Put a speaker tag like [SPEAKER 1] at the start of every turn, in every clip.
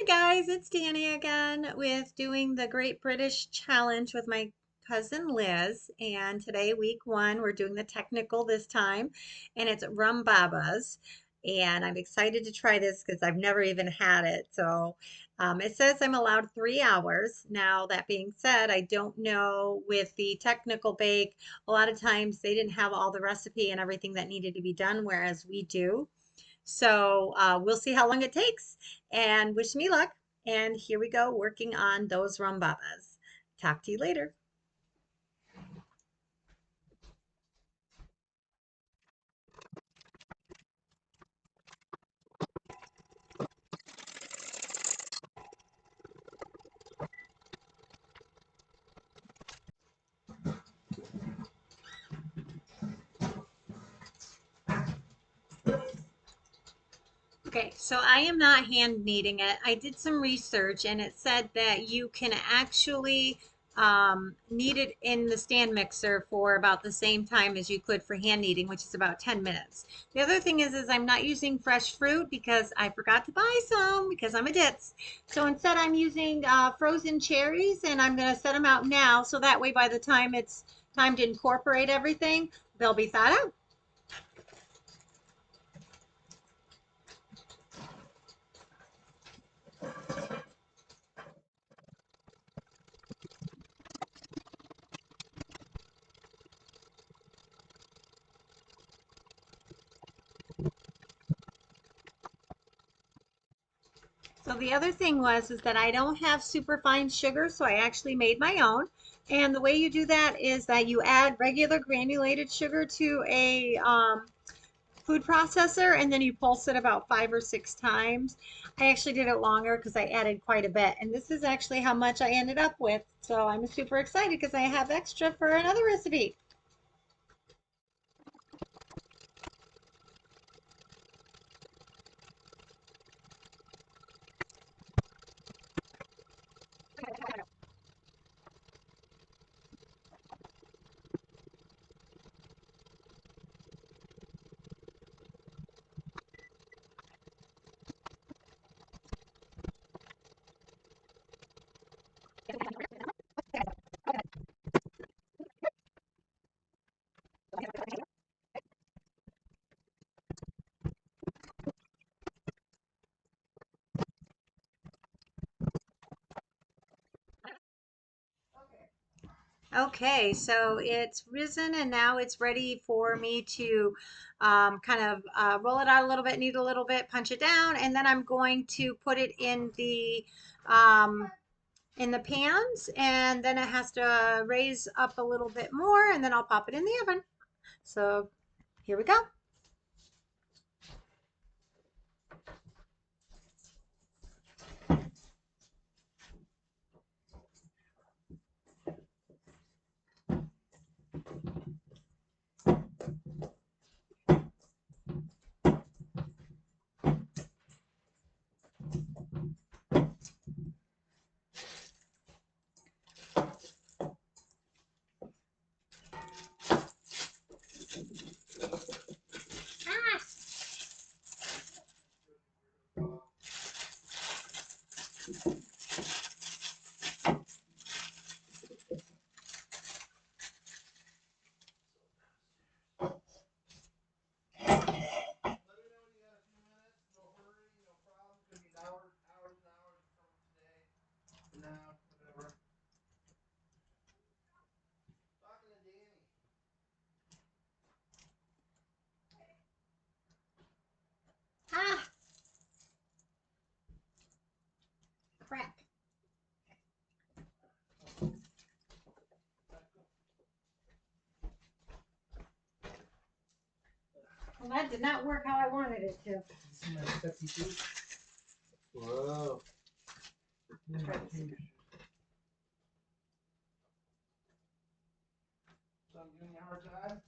[SPEAKER 1] Hi guys, it's Danny again with doing the Great British Challenge with my cousin Liz. And today, week one, we're doing the technical this time, and it's rum babas. And I'm excited to try this because I've never even had it. So it says I'm allowed 3 hours. Now, that being said, I don't know with the technical bake, a lot of times they didn't have all the recipe and everything that needed to be done, whereas we do. So we'll see how long it takes and wish me luck. And here we go, working on those rumbabas. Talk to you later. Okay, so I am not hand kneading it. I did some research and it said that you can actually knead it in the stand mixer for about the same time as you could for hand kneading, which is about 10 minutes. The other thing is I'm not using fresh fruit because I forgot to buy some because I'm a ditz. So instead I'm using frozen cherries and I'm going to set them out now so that way by the time it's time to incorporate everything, they'll be thawed out. So the other thing was is that I don't have super fine sugar, so I actually made my own. And the way you do that is that you add regular granulated sugar to a food processor and then you pulse it about 5 or 6 times. I actually did it longer because I added quite a bit. And this is actually how much I ended up with. So I'm super excited because I have extra for another recipe. Okay, so it's risen and now it's ready for me to kind of roll it out a little bit, knead a little bit, punch it down, and then I'm going to put it um, in the pans, and then it has to raise up a little bit more, and then I'll pop it in the oven. So here we go. Ah, ah, crap. Well, that did not work how I wanted it to.
[SPEAKER 2] Whoa. So I'm giving you a hard time?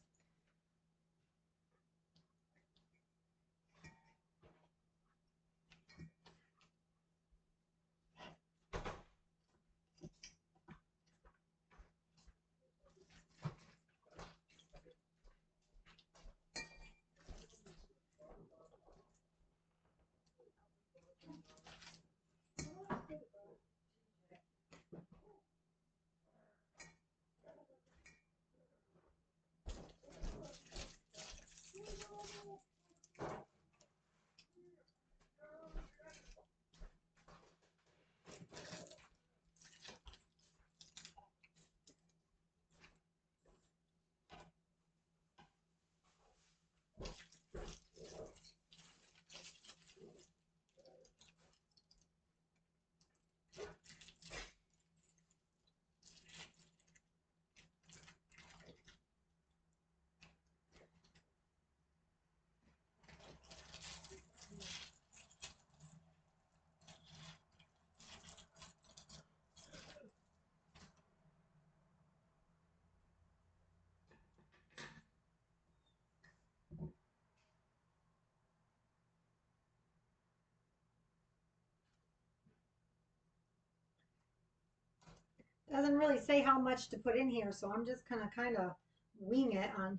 [SPEAKER 1] doesn't really say how much to put in here, so I'm just gonna kind of wing it on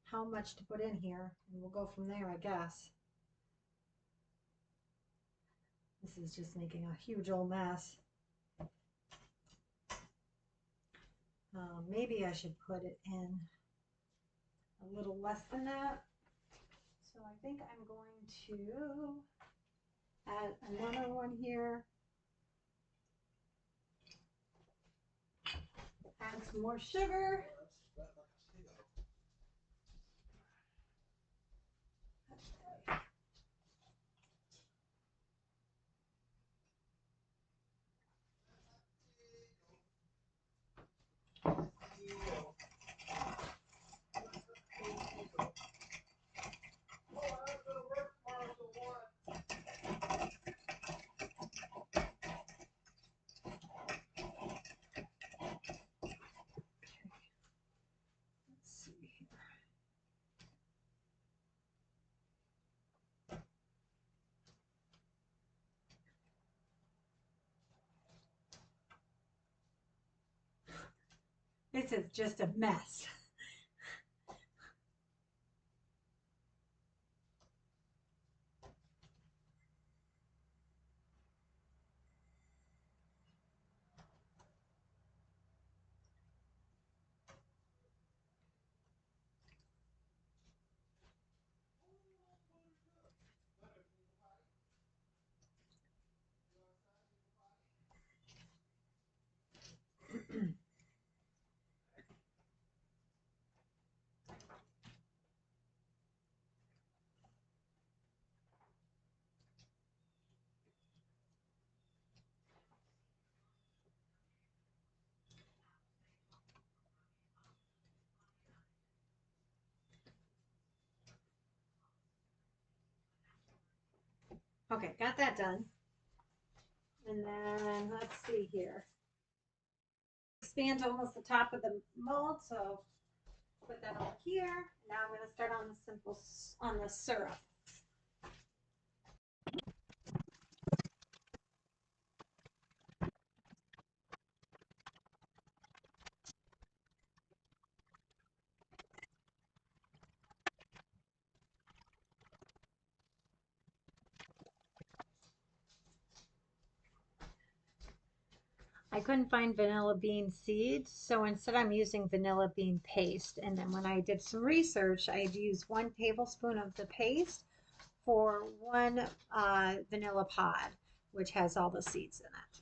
[SPEAKER 1] how much to put in here, and we'll go from there, I guess. This is just making a huge old mess. Maybe I should put it in a little less than that. So I think I'm going to add another one here. Add some more sugar. Let's see here. This is just a mess. Okay, got that done. And then let's see here. Expand to almost the top of the mold, so put that over here. Now I'm going to start on the syrup. I couldn't find vanilla bean seeds, so instead I'm using vanilla bean paste. And then when I did some research, I'd use 1 tablespoon of the paste for one vanilla pod, which has all the seeds in it.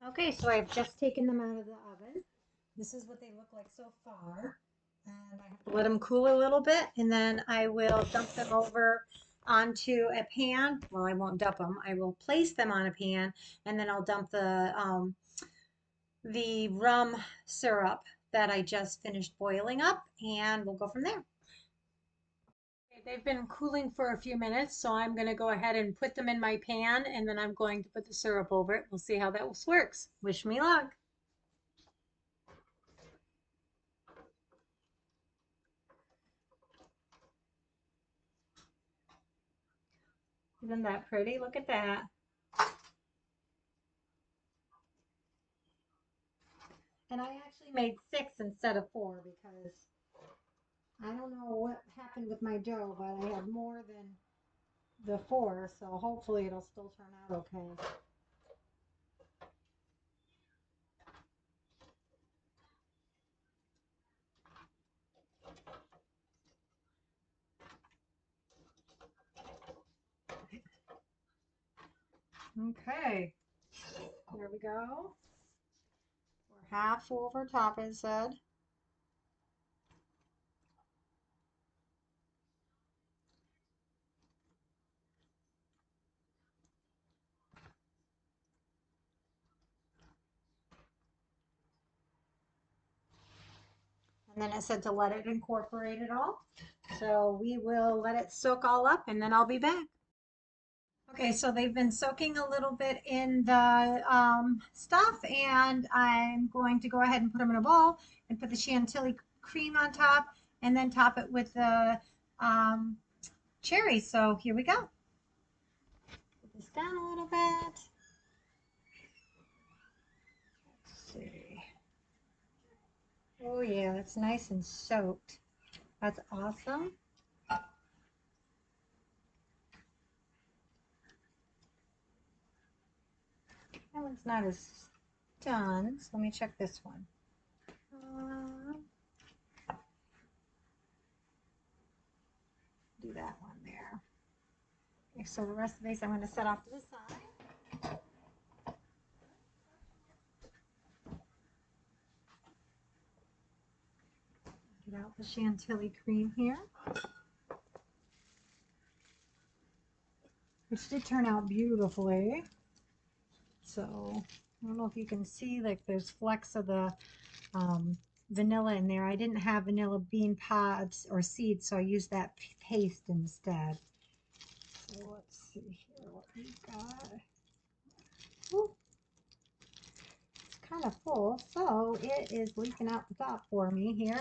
[SPEAKER 1] Okay, so I've just taken them out of the oven. This is what they look like so far. And I have to let them cool a little bit, and then I will dump them over onto a pan. Well, I won't dump them. I will place them on a pan, and then I'll dump the rum syrup that I just finished boiling up, and we'll go from there. Okay, they've been cooling for a few minutes, so I'm going to go ahead and put them in my pan, and then I'm going to put the syrup over it. We'll see how that works. Wish me luck. Isn't that pretty? Look at that. And I actually made 6 instead of 4 because I don't know what happened with my dough, but I had more than the 4, so hopefully it'll still turn out okay. Okay, there we go. We're half over top, it said. And then it said to let it incorporate it all. So we will let it soak all up and then I'll be back. Okay, so they've been soaking a little bit in the stuff, and I'm going to go ahead and put them in a bowl and put the chantilly cream on top and then top it with the um, cherries. So here we go. Put this down a little bit. Let's see. Oh yeah, it's nice and soaked. That's awesome. That one's not as done, so let me check this one. Do that one there. Okay, so the rest of these I'm going to set off to the side. Get out the chantilly cream here, which did turn out beautifully. So I don't know if you can see, like there's flecks of the vanilla in there. I didn't have vanilla bean pods or seeds, so I used that paste instead. So let's see here what we've got. Ooh, it's kind of full, so it is leaking out the top for me here.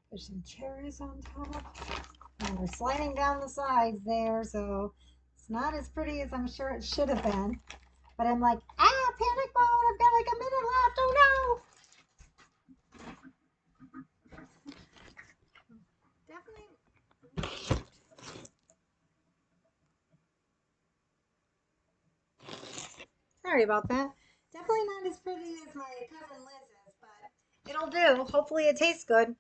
[SPEAKER 1] There's some cherries on top. And they're sliding down the sides there, so it's not as pretty as I'm sure it should have been. But I'm like, panic mode! I've got like a minute left. Oh no! Definitely. Sorry about that. Definitely not as pretty as my cousin Liz's, but it'll do. Hopefully it tastes good.